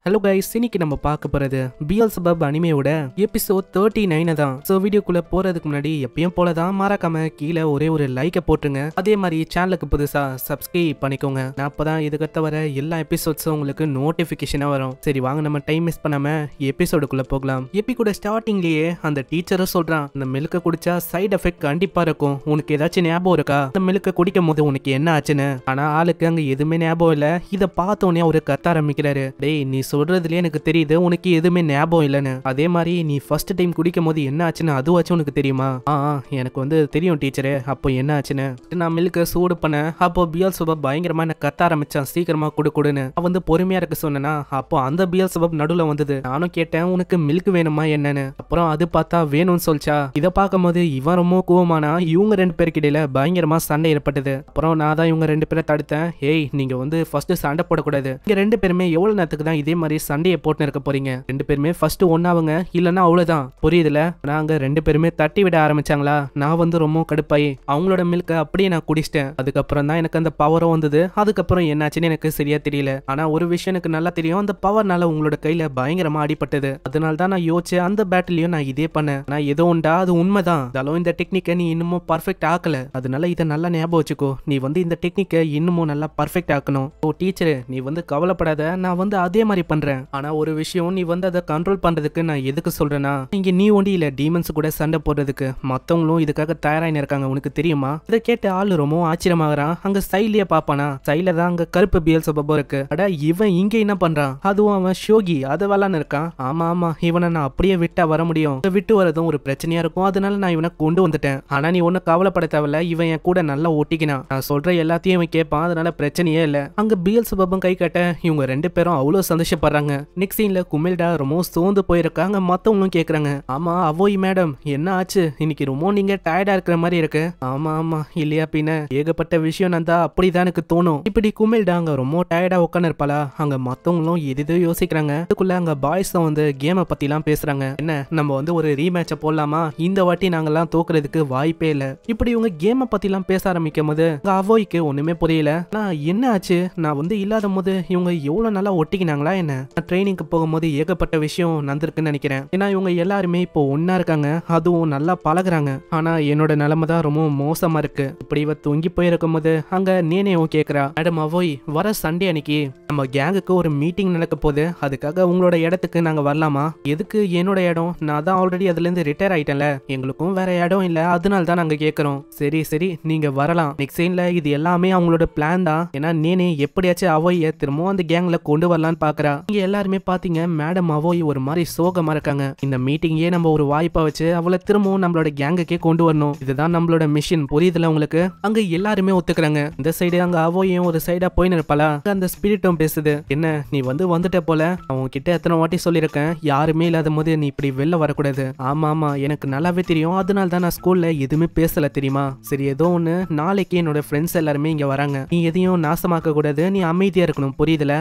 Hello guys, இன்னைக்கு நம்ம பார்க்க போறது பிஎல்செபப் அனிமேயோட எபிசோட் 39 தான். ஸோ வீடியோக்குள்ள போறதுக்கு முன்னாடி எப்பயும் போல தான் மறக்காம கீழே ஒரே ஒரு லைக்கை போட்டுருங்க. அதே மாதிரி சேனலுக்கு புதுசா சப்ஸ்கிரைப் பண்ணிக்கோங்க. நான் அப்பதான் இதுக்கடுத்த வர எல்லா எபிசோட்ஸும் உங்களுக்கு நோட்டிபிகேஷனா வரும். சரி வாங்க, நம்ம டைம் மிஸ் பண்ணாம எபிசோடுக்குள்ள போகலாம். எபிகூட ஸ்டார்டிங்லயே அந்த டீச்சரும் சொல்றான், இந்த மில்க குடிச்சா சைடு எஃபெக்ட் கண்டிப்பா இருக்கும். உனக்கு ஏதாச்சும் ஞாபகம் இருக்கா அந்த மில்க குடிக்கும் போது உனக்கு என்ன ஆச்சுன்னு? ஆனா ஆளுக்கு அங்க எதுவுமே ஞாபகம் இல்ல. இதை பார்த்தோன்னே அவரு கத்த ஆரம்பிக்கிறாரு, டேய் நீ சொல்றதுலயே எனக்கு தெரியுது உனக்கு எதுவுமே ஞாபகம் இல்லைன்னு. அதே மாதிரி நீ ஃபர்ஸ்ட் டைம் குடிக்கும் போது என்ன ஆச்சுன்னு அதுவாச்சும் உனக்கு தெரியுமா? எனக்கு தெரியும் டீச்சரே. அப்போ என்ன ஆச்சுன்னு நான் மில்க சூடு பண்ண அப்போ பிஎல்செபப் பயங்கரமா என்ன கத்த ஆரம்பிச்சான், சீக்கிரமா குடுன்னு. அவன் பொறுமையா இருக்க சொன்னா. அப்போ அந்த பிஎல்செபப் நடுவுல வந்தது. நானும் கேட்டேன், உனக்கு மில்க் வேணுமா என்னன்னு. அப்புறம் அது பார்த்தா வேணும்னு சொல்லிச்சா. இதை பார்க்கும் போது இவன் ரொம்ப கோவமானா. இவங்க ரெண்டு பேருக்கு இடையில பயங்கரமா சண்டை ஏற்பட்டது. அப்புறம் நான் தான் இவங்க ரெண்டு பேரை தடுத்தேன். ஏய் நீங்க ஃபர்ஸ்ட் சண்டை போடக்கூடாது. இங்க ரெண்டு பேருமே எவ்வளவு நேரத்துக்கு தான் இதே மாதிரி சண்டையை போட்டு இருக்க போறீங்க? ரெண்டு பேருமே ஃபர்ஸ்ட் ஒன்னாவங்க, இல்லன்னா அவ்வளவுதான். புரியுதுல? நாங்க ரெண்டு பேருமே தட்டி விட ஆரம்பிச்சாங்களா. நான் ரொம்ப கடுப்பாயி அவங்களோட மில்க அப்படியே நான் குடிச்சிட்டேன். அதுக்கப்புறம் தான் எனக்கு அந்த பவரும் வந்தது. அதுக்கப்புறம் என்னாச்சுன்னு எனக்கு சரியா தெரியல. ஆனா ஒரு விஷயம் எனக்கு நல்லா தெரியும், அந்த பவர்னால உங்களோட கையில பயங்கரமா அடிபட்டது. அதனால தான் நான் யோசிச்சேன் அந்த பேட்டிலையும் நான் இதே பண்ணேன். நான் ஏதோ உண்டா அது உண்மைதான். இந்த டெக்னிக்கை நீ இன்னமும் பர்ஃபெக்ட் ஆக்கல. அதனால இதை நல்லா ஞாபகம் வச்சுக்கோ. நீ இந்த டெக்னிக்கை இன்னமும் நல்லா பர்ஃபெக்ட் ஆக்கணும். ஓ டீச்சர், நீ கவலைப்படாத, நான் அதே மாதிரி பண்றேன். ஆனா ஒரு விஷயம், நீ அதை கண்ட்ரோல் பண்றதுக்கு நான் எதுக்கு சொல்றேன்னா, இங்க நீ ஒண்டி இல்ல டீமன்ஸ் கூட சண்டை போடுறதுக்கு மத்தவங்களும் இதுக்காக தயாராயின்னு இருக்காங்க. உனக்கு தெரியுமா? இதை கேட்ட ஆளு ரொம்ப ஆச்சரியமாகறான். அங்க சைட்லயே பாப்பானா, சைட்ல தான் அங்க கருப்பு பிஎல்செபப் இருக்கு. அட இவன் இங்க என்ன பண்றான்? அதுவும் அவன் ஷோகி அதை விளான்னு இருக்கான். ஆமா ஆமா, இவனை நான் அப்படியே விட்டா வர முடியும். விட்டு வரதும் ஒரு பிரச்சனையா இருக்கும். அதனால நான் இவனை கொண்டு வந்துட்டேன். ஆனா நீ ஒன்னும் கவலைப்பட தேவையில்ல, இவன் என் கூட நல்லா ஒட்டிக்கினான். நான் சொல்ற எல்லாத்தையும் இவன் கேட்பான். அதனால பிரச்சனையே இல்ல. அங்க பிஎல்செபப்பும் கை கட்ட இவங்க ரெண்டு பேரும் அவ்வளவு சந்தோஷப்படுறாங்க. நெக்ஸ்ட் சீன்ல குமில்டா ரொம்ப சோர்ந்து போயிருக்காங்க. மத்தவங்களும் கேக்குறாங்க, ஆமா அவோய் மேடம் என்ன ஆச்சு? இன்னைக்கு ரொம்ப நீங்க டயர்டா இருக்கிற மாதிரி இருக்கு. ஆமா ஆமா இல்லையா பின்ன, ஏகப்பட்ட விஷயம் நந்தா, அப்படிதான் எனக்கு தோணும். இப்படி குமில்டா அங்க ரொம்ப டயர்டா உட்காந்து இருப்பாளா. அங்க மத்தவங்களும் எதோ யோசிக்கிறாங்க. அதுக்குள்ள அங்க பாய்ஸ் கேமை பத்தி எல்லாம் பேசுறாங்க. என்ன நம்ம ஒரு ரீமேட்ச போடலாமா? இந்த வாட்டி நாங்கெல்லாம் தோக்குறதுக்கு வாய்ப்பே இல்ல. இப்படி இவங்க கேமை பத்தி எல்லாம் பேச ஆரம்பிக்கும் போது அவோய்க்கு ஒண்ணுமே புரியல. நான் என்ன ஆச்சு? நான் இல்லாத போது இவங்க எவ்வளவு நல்லா ஒட்டிக்கினாங்களா என்ன? ட்ரைனிங்க்கு போகும்போது ஏகப்பட்ட விஷயம் நடந்திருக்குன்னு நினைக்கிறேன். ஏன்னா இவங்க எல்லாருமே இப்போ ஒன்னா இருக்காங்க, அதுவும் நல்லா பழகுறாங்க. ஆனா என்னோட நிலைமை தான் ரொம்ப மோசமா இருக்கு. இப்படி இவ தூங்கி போயிருக்கும் போது அங்க நேனேவும் கேக்குறா, மேடம் அவோய், வர சண்டே அன்னைக்கு நம்ம கேங்குக்கு ஒரு மீட்டிங் நடக்க போகுது. அதுக்காக உங்களோட இடத்துக்கு நாங்க வரலாமா? எதுக்கு என்னோட இடம்? நான் தான் ஆல்ரெடி அதுல இருந்து ரிட்டையர் ஆயிட்டேன்ல. எங்களுக்கும் வேற இடம் இல்ல, அதனால தான் நாங்க கேக்குறோம். சரி சரி நீங்க வரலாம். நெக்ஸ்ட் சீன்ல இது எல்லாமே அவங்களோட பிளான் தான். ஏன்னா நேனே எப்படியாச்சும் அவோய திரும்பவும் அந்த கேங்ல கொண்டு வரலான்னு பாக்குறா. இங்க எல்லாருமே பாத்தீங்க, மேடம் அவோய் ஒரு மாதிரி சோகமா இருக்காங்க. இந்த மீட்டிங்கே நம்ம ஒரு வாய்ப்பா வச்சு அவளை திரும்பவும் நம்மளோட கேங்குக்கே கொண்டு வரணும். இதுதான் நம்மளோட மிஷன். புரியுதுல உங்களுக்கு? அங்க எல்லாருமே ஒத்துக்கிறாங்க. இந்த சைடு அங்க அவோயும் ஒரு சைடா போயின்னு இருப்பாளா. அந்த ஸ்பிரிட்டும் பேசுது, என்ன நீ வந்துட்ட போல. அவங்க கிட்ட எத்தனை வாட்டி சொல்லியிருக்கேன், யாருமே இல்லாத போது நீ இப்படி வெளில வரக்கூடாது. ஆமா ஆமா எனக்கு நல்லாவே தெரியும். அதனால தான் நான் ஸ்கூல்ல எதுவுமே பேசல தெரியுமா? சரி ஏதோ ஒண்ணு, நாளைக்கு என்னோட ஃப்ரெண்ட்ஸ் எல்லாருமே இங்க வராங்க. நீ எதையும் நாசமாக்க கூடாது, நீ அமைதியா இருக்கணும். புரியுதுல?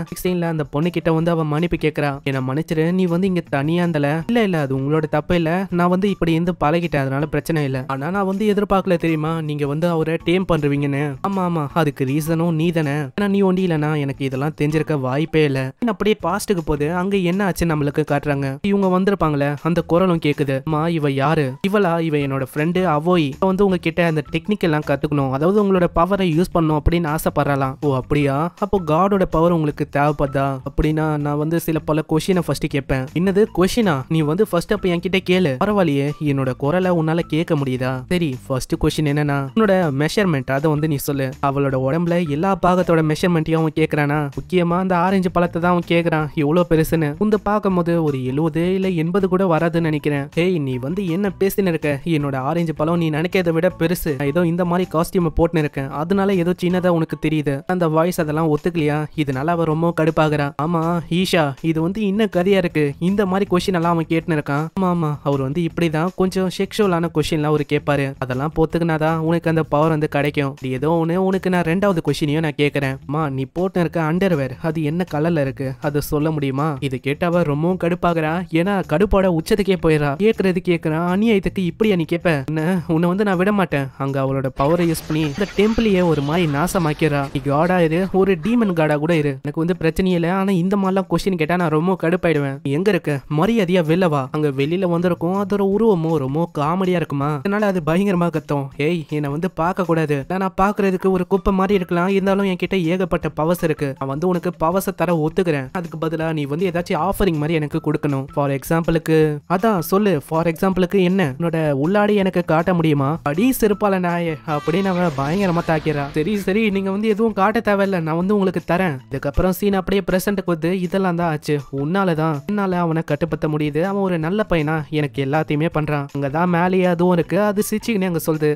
அந்த பொண்ணு கிட்ட அவ மன்னிப்பு கேட்கறா. என்ன மன்னிச்சிரு, நீ இங்க தனியா இருந்தல. இல்ல அது உங்களோட தப்பு இல்ல. நான் இப்படி இருந்து பழகிட்டேன், அதனால பிரச்சனை இல்ல. ஆனா நான் எதிர்பார்க்கல தெரியுமா நீங்க அவரை டேம் பண்றீங்கன்னு. ஆமா ஆமா அதுக்கு ரீசனும் நீ தானே. நீ ஒண்டி இல்லனா எனக்கு இதெல்லாம் தெரிஞ்சிருக்க வாய்ப்பே இல்ல. அப்படியே பாஸ்டுக்கு போது அங்க என்ன ஆச்சு நம்மளுக்கு காட்டுறாங்க. இவங்க வந்திருப்பாங்களே, அந்த குரலும் கேக்குது. அம்மா இவ யாரு? இவ என்னோட ஃப்ரெண்டு அவோய். உங்ககிட்ட அந்த டெக்னிக் எல்லாம் கத்துக்கணும், அதாவது உங்களோட பவரை யூஸ் பண்ணணும் அப்படின்னு ஆசைப்படுறாளாம். ஓ அப்படியா? அப்போ காடோட பவர் உங்களுக்கு தேவைப்படுதா? அப்படின்னா நான் சில பல கொஸ்டினை ஃபர்ஸ்ட் கேட்பேன். என்னது கொஸ்டினா? நீ ஃபர்ஸ்ட் அப்ப என்கிட்ட கேளு. பரவாயில்லையே, என்னோட குரலை உன்னால கேட்க முடியுதா? சரி ஃபர்ஸ்ட் கொஸ்டின் என்னன்னா, உன்னோட மெஷர்மெண்ட் அதை நீ சொல்லு. அவளோட உடம்புல எல்லா பாகத்தோட மெஷர்மெண்ட்டையும் அவன் கேட்கறானா? முக்கியமா அந்த ஆரஞ்சு பழத்தை தான் அவன் கேட்கறான், எவ்வளவு பெருசுன்னு. பார்க்கும் போது ஒரு 70 இல்ல 80 கூட வராதுன்னு நினைக்கிறேன். ஹேய் நீ என்ன பேசின்னு இருக்க? என்னோட ஆரஞ்சு பழம் நீ நினைக்கிறத விட பெருசு. ஏதோ இந்த மாதிரி காஸ்டியூம் போட்டுன்னு இருக்கேன், அதனால ஏதோ சின்னதா உனக்கு தெரியுது. அந்த வாய்ஸ் அதெல்லாம் ஒத்துக்கலையா? இதனால அவ ரொம்ப கடுப்பாகிறா. ஆமா ஈஷா, இது இன்னும் கதையா இருக்கு. இந்த மாதிரி கொஸ்டின் எல்லாம் அவன் கேட்டுன்னு இருக்கான். ஆமா ஆமா அவர் இப்படிதான் கொஞ்சம் செக்ஷுவலான கொஸ்டின்லாம் அவர் கேட்பாரு. அதெல்லாம் போத்துக்குனாதான் உனக்கு அந்த பவர் கிடைக்கும். ஏதோ ஒண்ணு உனக்கு நான் ரெண்டாவது கொஸ்டினையும் நான் கேட்கறேன். அம்மா நீ போட்டு இருக்க அண்டர்வேர் அது என்ன கலர்ல இருக்கு, அதை சொல்ல முடியுமா? இது கேட்டவ ரொம்ப கடுப்பாகிறா. ஏன்னா கடுப்போட உச்சத்துக்கே போயிடா. கேட்கறான், அநியாயத்துக்கு இப்படியா நீ கேட்ப? உன்னை நான் விட மாட்டேன். அங்க அவளோட பவரை யூஸ் பண்ணி இந்த டெம்பிளையே ஒரு மாதிரி நாசமாக்கிறா. நீ காடா இரு, ஒரு டீமன் காடா கூட இரு, எனக்கு பிரச்சனை இல்லை. ஆனா இந்த மாதிரி மாதிரிலாம் கொஸ்டின் கேட்டா நான் ரொம்ப கடுப்பாயிடுவேன். எங்க இருக்க மரியாதையா வெளில வா. அங்க வெளியில வந்திருக்கும் அதோட உருவமும் ரொம்ப காமெடியா இருக்குமா, அதனால அது பயங்கரமா கத்தும். ஏய் என்னை வந்து பார்க்க கூடாது, நான் பாக்குறதுக்கு ஒரு குப்பை மாதிரி இருக்கலாம், இருந்தாலும் என்கிட்ட ஏகப்பட்ட பவர்ஸ் இருக்கு, நான் வந்து உனக்கு பவர்ஸை தர ஒத்துக்கிறேன், அதுக்கு பதிலா நீ வந்து ஏதாச்சும் ஆஃபரிங் மாதிரி எனக்கு கொடுக்கணும். ஃபார் எக்ஸாம்பிளுக்கு அதான் சொல்லு, ஃபார் எக்ஸாம்பிளுக்கு என்ன உன்னோட உள்ளாடி எனக்கு காட்ட முடியுமா? அடி செருப்பால நாயே அப்படின்னு அவன் பயங்கரமா தாக்கிறா. சரி சரி நீங்க வந்து எதுவும் காட்ட தேவையில்ல, நான் வந்து உங்களுக்கு தரேன். இதுக்கப்புறம் சீன் அப்படியே பிரசன்ட்டுக்கு வந்து இதெல்லாம் தான் ஆச்சு, உன்னாலதான் என்னால அவனை கட்டுப்படுத்த முடியுது, அவன் ஒரு நல்ல பையனா எனக்கு எல்லாத்தையுமே பண்றான். அங்கதான் மேலேயே அதுவும் இருக்கு, அது சிரிச்சுக்கினே அங்க சொல்லுது,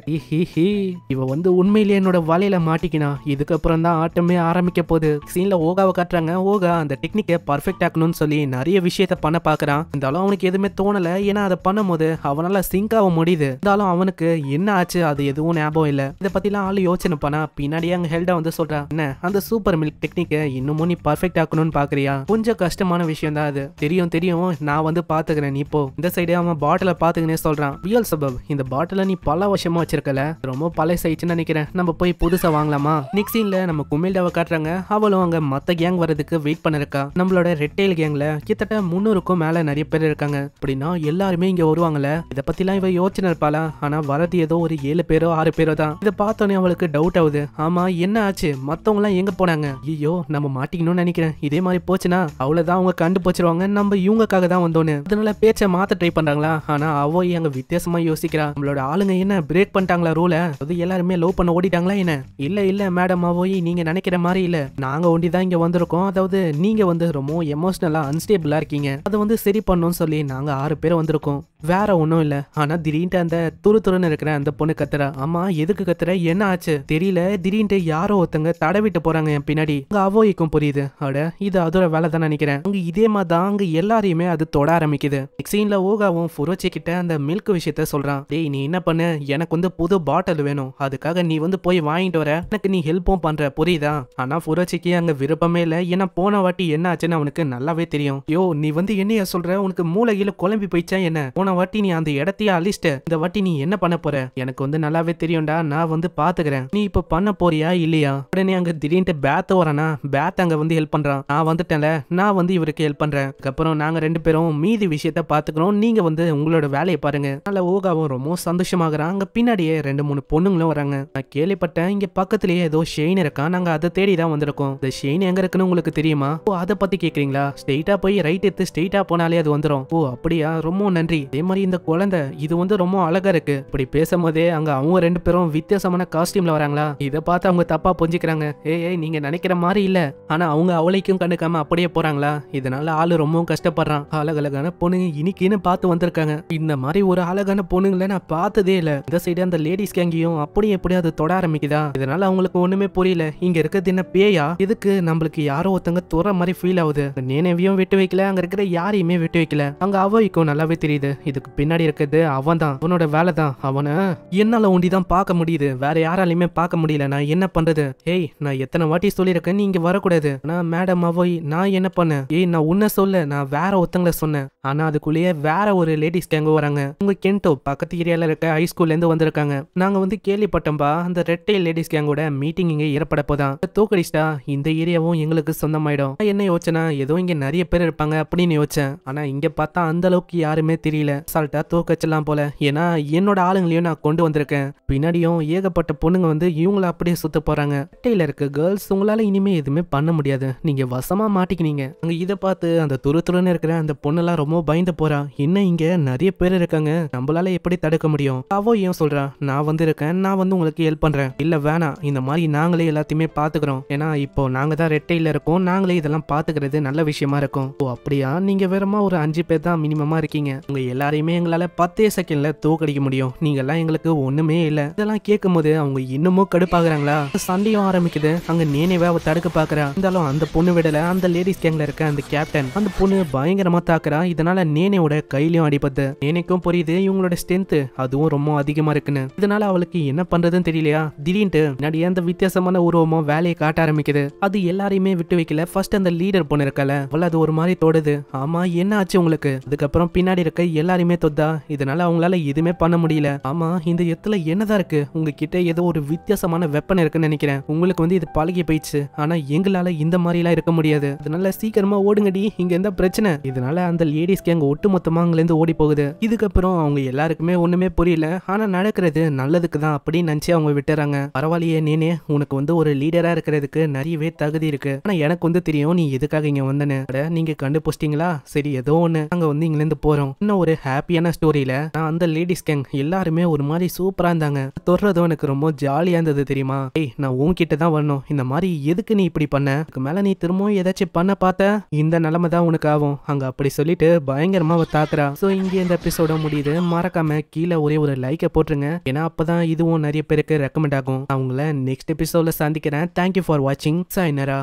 இவ வந்து உண்மையிலேயே என்னோட வலையில மாட்டிக்கினா, இதுக்கப்புறம் தான் ஆட்டமே ஆரம்பிக்க போகுது. சீன்ல ஓகாவை காட்டுறாங்க. ஓகா அந்த டெக்னிக்கை பர்ஃபெக்ட் ஆக்கணும்னு சொல்லி நிறைய விஷயத்த பண்ண பாக்குறான். இருந்தாலும் அவனுக்கு எதுவுமே தோணல, ஏன்னா அதை பண்ணும் போது அவனால சிங்க் ஆக முடியுது. இருந்தாலும் அவனுக்கு என்ன ஆச்சு அது எதுவும் ஞாபகம் இல்ல. இதை பத்திலாம் ஆளு யோசனை பண்ணா பின்னாடியே அங்க ஹெல்டா வந்து சொல்றா, என்ன அந்த சூப்பர் மில்க் டெக்னிக்கை இன்னமும் நீ பர்ஃபெக்ட் ஆக்கணும்னு பாக்குறியா? கொஞ்சம் கஷ்டமான விஷயம் தான் அது, தெரியும் தெரியும், நான் வந்து பாத்துக்கிறேன், நீ இப்போ இந்த சைடு அவன் பாட்டில பாத்துக்கினே சொல்றான். பியல்செபூப் இந்த பாட்டில நீ பல வருஷமா வச்சிருக்கல, ரொம்ப பழசாயிடுச்சுன்னு நினைக்கிறேன், நம்ம போய் புதுசா வாங்கலாமா? நெக்ஸ்ட் சீன்ல நம்ம குமில்டாவை காட்டுறாங்க. அவளும் அங்க மத்த கேங் வரதுக்கு வெயிட் பண்ணிருக்கா. நம்மளோட ரெட்டைல் கேங்ல கிட்டத்தட்ட 300க்கும் மேல நிறைய பேர் இருக்காங்க. அப்படின்னா எல்லாருமே இங்க வருவாங்கல்ல, இத பத்திலாம் இவ யோசனை இருப்பாளா? ஆனா வரது ஏதோ ஒரு 7 பேரோ 6 பேரோ தான். இதை பார்த்தோன்னே அவளுக்கு டவுட் ஆகுது. ஆமா என்ன ஆச்சு, மத்தவங்க எல்லாம் எங்க போனாங்க? ஐயோ நம்ம மாட்டிக்கணும்னு நினைக்கிறேன், இதே மாதிரி போச்சுன்னா அவ்வளவுதான், அவங்க கண்டுபிடிச்சிருவாங்க நம்ம இவங்களுக்காக தான் வந்தோன்னு. அதனால பேச்சை மாத்த ட்ரை பண்றாங்களா? ஆனா அவ அங்க வித்தியாசமா யோசிக்கிறா. நம்மளோட ஆளுங்க என்ன பிரேக் பண்ணிட்டாங்களா ரூல? அது எல்லாருமே லவ் பண்ண ஓடிட்டாங்களா என்ன? இல்ல இல்ல மேடம் அவோய், நீங்க நினைக்கிற மாதிரி இல்ல, நாங்க ஒண்டிதான் இங்க வந்திருக்கோம். அதாவது நீங்க வந்து ரொம்ப எமோஷனலா அன்ஸ்டேபிளா இருக்கீங்க, அதை வந்து சரி பண்ணணும்னு சொல்லி நாங்க 6 பேர் வந்திருக்கோம், வேற ஒன்னும் இல்ல. ஆனா திடீர்னு அந்த துருன்னு இருக்கிற அந்த பொண்ணு கத்துறா. ஆமா எதுக்கு கத்துற, என்ன ஆச்சு தெரியல, திடீர்னு யாரோ ஒருத்தங்க தடவிட்டு போறாங்க என் பின்னாடி. அங்க அவோய்க்கும் புரியுது, அட இது அதோட வேலை தான் நினைக்கிறேன். அங்க இதே மாதிரி தான் அங்க எல்லாரையுமே அது தொட ஆரம்பிக்குது. சீன்ல ஓகாவும் ஃபுரோச்சி கிட்ட அந்த மில்க் விஷயத்த சொல்றான். டேய் நீ என்ன பண்ண, எனக்கு வந்து புது பாட்டில் வேணும், அதுக்காக நீ வந்து போய் வாங்கிட்டு வர, எனக்கு நீ ஹெல்ப்பும் பண்ற புரியுதா? ஆனா ஃபுரோச்சிக்கு அங்க விருப்பமே இல்ல, ஏன்னா போன வாட்டி என்ன ஆச்சுன்னு அவனுக்கு நல்லாவே தெரியும். யோ நீ வந்து என்னைய சொல்ற, உனக்கு மூளையில குழம்பி போயிச்சா என்ன? போன வாட்டி நீ அந்த இடத்தையே அழிச்சிட்ட, இந்த வாட்டி நீ என்ன பண்ண போற? எனக்கு வந்து நல்லாவே தெரியும்டா, நான் வந்து பாத்துக்கிறேன், நீ இப்ப பண்ண போறியா இல்லையா? உடனே அங்க திடீர்னு பேத் வரானா, பேத் அங்க வந்து ஹெல்ப் பண்றான். நான் வந்துட்டேன்ல, நான் வந்து இவருக்கு ஹெல்ப் பண்றேன், அதுக்கப்புறம் நாங்க 2 பேரும் மீதி விஷயத்த பாத்துக்கிறோம், நீங்க வந்து உங்களோட வேலையை பாருங்க. அதனால ஓகாவும் ரொம்ப சந்தோஷமாகறான். அங்க பின்னாடியே 2-3 பொண்ணுங்களும் வராங்க. நான் கேள்விப்பட்டேன் இங்க பக்கத்துலயே ஏதோ ஷெயின் இருக்கா, நாங்க அதை தேடி தான் வந்திருக்கோம். இந்த ஷெயின் எங்க இருக்குன்னு உங்களுக்கு தெரியுமா? ஓ அதை பத்தி கேக்குறீங்களா? ஸ்ட்ரெயிட்டா போய் ரைட் எடுத்து ஸ்ட்ரெயிட்டா போனாலே அது வந்துரும். ஓ அப்படியா, ரொம்ப நன்றி. அதே மாதிரி இந்த குழந்தை இது வந்து ரொம்ப அழகா இருக்கு. இப்படி பேசும்போதே அங்க அவங்க 2 பேரும் வித்தியாசமான காஸ்டியூம்ல வராங்களா, இதை பார்த்து அவங்க தப்பா புரிஞ்சுக்கிறாங்க. ஏய் நீங்க நினைக்கிற மாதிரி இல்ல. ஆனா அவங்க அவளைக்கும் கண்டுக்காம அப்படியே போறாங்களா, இதனால ஆளு ரொம்பவும் கஷ்டப்படுறான். அழகழகான பொண்ணுங்க இன்னைக்குன்னு பார்த்து வந்திருக்காங்க. இந்த மாதிரி ஒரு அழகான பொண்ணுங்களை நான் பார்த்ததே இல்ல. இந்த சைடு அந்த லேடிஸ் கேங்கையும் அப்படியே எப்படி அது தொட ஆரம்பிக்குதா, இதனால அவங்களுக்கு ஒண்ணுமே புரியல. இங்க இருக்கிறது என்ன பேயா, இதுக்கு நம்மளுக்கு யாரோ ஒருத்தங்க துற மாதிரி ஃபீல் ஆகுது. நேனவியும் விட்டு வைக்கல, அங்க இருக்கிற யாரையுமே விட்டு வைக்கல. அங்க அவைக்கும் நல்லாவே தெரியுது இதுக்கு பின்னாடி இருக்கிறது அவன் தான், அவனோட வேலை தான். அவனை என்னால ஒண்டிதான் பார்க்க முடியுது, வேற யாராலையுமே பார்க்க முடியல. நான் என்ன பண்றது? ஏய் நான் எத்தனை வாட்டி சொல்லியிருக்கேன் நீ இங்க வரக்கூடாது. நான் மேடம் அவோய் நான் என்ன பண்ணேன்? ஏய் நான் உன்ன சொல்ல, நான் வேற ஒருத்தங்களை சொன்னேன். ஆனா அதுக்குள்ளேயே வேற ஒரு லேடிஸ் கேங்க வராங்க. உங்க கென்டோ பக்கத்து ஏரியால இருக்க ஹைஸ்கூல்ல இருந்து வந்திருக்காங்க. நாங்க வந்து கேள்விப்பட்டோம்பா அந்த ரெட்டை லேடிஸ் கேங்கோட மீட்டிங் இங்க ஏற்படப்போதான், தோக்கடிச்சிட்டா இந்த ஏரியாவும் எங்களுக்கு சொந்தமாயிடும். என்ன யோசனை, ஏதோ இங்க நிறைய பேர் இருப்பாங்க அப்படின்னு யோசிச்சேன். ஆனா இங்க பார்த்தா அந்த அளவுக்கு யாருமே தெரியல, சால்ட்டா தோக்கச்சலாம் போல. ஏன்னா என்னோட ஆளுங்களையும் நான் கொண்டு வந்திருக்கேன், பின்னாடியும் ஏகப்பட்ட பொண்ணுங்க வந்து இவங்கள அப்படியே சுத்த போறாங்க. ரெட்டையில இருக்க கேர்ள்ஸ் உங்களால இனிமே எதுவுமே பண்ண முடியாது, நீங்க வசமா மாட்டிக்கினீங்க. அங்க இதை பார்த்து அந்த துருன்னு இருக்கிற அந்த பொண்ணெல்லாம் ரொம்ப பயந்து போறா. என்ன இங்க நிறைய பேர் இருக்காங்க, நம்மளால எப்படி தடுக்க முடியும்? அவ ஏன் சொல்றா, நான் வந்து இருக்கேன், நான் வந்து உங்களுக்கு ஹெல்ப் பண்றேன். இல்ல வேணாம், இந்த மாதிரி நாங்களே எல்லாத்தையுமே பாத்துக்கிறோம், ஏன்னா இப்போ நாங்க தான் ரெட்டையில இருக்கோம், நாங்களே இதெல்லாம் பாத்துக்கிறது நல்ல விஷயமா இருக்கும். ஓ அப்படியா, நீங்க வேறமா ஒரு 5 பேர் தான் மினிமமா இருக்கீங்க, உங்க எல்லாரையுமே எங்களால 10 செகண்ட்ல தோக்கடிக்க முடியும், நீங்க எல்லாம் எங்களுக்கு ஒண்ணுமே இல்ல. இதெல்லாம் கேட்கும் போது அவங்க இன்னமும் கடுப்பாகிறாங்களா, சண்டையும் ஆரம்பிக்குது. அங்க நேனேவே அவ தடுக்க பாக்குறா, இருந்தாலும் அந்த பொண்ணு விடல. அந்த லேடிஸ் கேங்ல இருக்க அந்த கேப்டன் அந்த பொண்ணு பயங்கரமா தாக்குறா. இதனால நேனேவோட கையிலயும் அடிபத்து. நேனேக்கும் புரியுது இவங்களோட ஸ்ட்ரென்த் அதுவும் ரொம்ப அதிகமா இருக்குன்னு. இதனால அவளுக்கு என்ன பண்றதுன்னு தெரியலையா. திடீர்னு முன்னாடியே அந்த வித்தியாசமான உருவமும் வேலையை காட்ட ஆரம்பிக்குது. அது எல்லாரையுமே விட்டு வைக்கல. ஃபர்ஸ்ட் அந்த லீடர் பொண்ணு இருக்கல, அவள் அது ஒரு மாதிரி தோடுது. ஆமா என்ன ஆச்சு உங்களுக்கு? அதுக்கப்புறம் பின்னாடி இருக்க எல்லா எல்லாரையுமே தொத்தா. இதனால அவங்களால எதுவுமே பண்ண முடியல. ஆமா, இந்த இடத்துல என்னதான் இருக்கு? உங்ககிட்ட ஏதோ ஒரு வித்தியாசமான வெப்பன் இருக்குன்னு நினைக்கிறேன். உங்களுக்கு இது பழகி போயிடுச்சு. ஆனா எங்களால இந்த மாதிரி எல்லாம் இருக்க முடியாது. அதனால சீக்கிரமா ஓடுங்கடி, இங்க எந்த பிரச்சனை? இதனால அந்த லேடிஸ்க்கு அங்க ஒட்டுமொத்தமா அங்க இருந்து ஓடி போகுது. இதுக்கப்புறம் அவங்க எல்லாருக்குமே ஒண்ணுமே புரியல. ஆனா நடக்கிறது நல்லதுக்கு தான் அப்படின்னு நினைச்சு அவங்க விட்டுறாங்க. பரவாயில்லையே நேனே, உனக்கு ஒரு லீடரா இருக்கிறதுக்கு நிறையவே தகுதி இருக்கு. ஆனா எனக்கு தெரியும் நீ எதுக்காக இங்க வந்தனு. நீங்க கண்டுபிடிச்சிட்டீங்களா? சரி, ஏதோ ஒண்ணு. அங்க இங்க இருந்து போறோம். இன்னும் ஒரு ஹாப்பியான ஸ்டோரியில நான் அந்த லேடிஸ் கேங் எல்லாருமே ஒரு மாதிரி சூப்பரா இருந்தாங்க. தொடுறதும் எனக்கு ரொம்ப ஜாலியா இருந்தது தெரியுமா? ஏய், நான் உன்கிட்ட தான் வரணும். இந்த மாதிரி எதுக்கு நீ இப்படி பண்ண? அதுக்கு மேல நீ திரும்பவும் ஏதாச்சும் பண்ண பார்த்த இந்த நிலைமை தான் உனக்கு ஆகும். அங்க அப்படி சொல்லிட்டு பயங்கரமா தாக்குறா. சோ இங்க இந்த எபிசோட முடியுது. மறக்காம கீழே ஒரே ஒரு லைக்கை போட்டுருங்க. ஏன்னா அப்பதான் இதுவும் நிறைய பேருக்கு ரெக்கமெண்ட் ஆகும். அவங்கள நெக்ஸ்ட் எபிசோட்ல சந்திக்கிறேன். தேங்க்யூ ஃபார் வாட்சிங். சாய்னரா.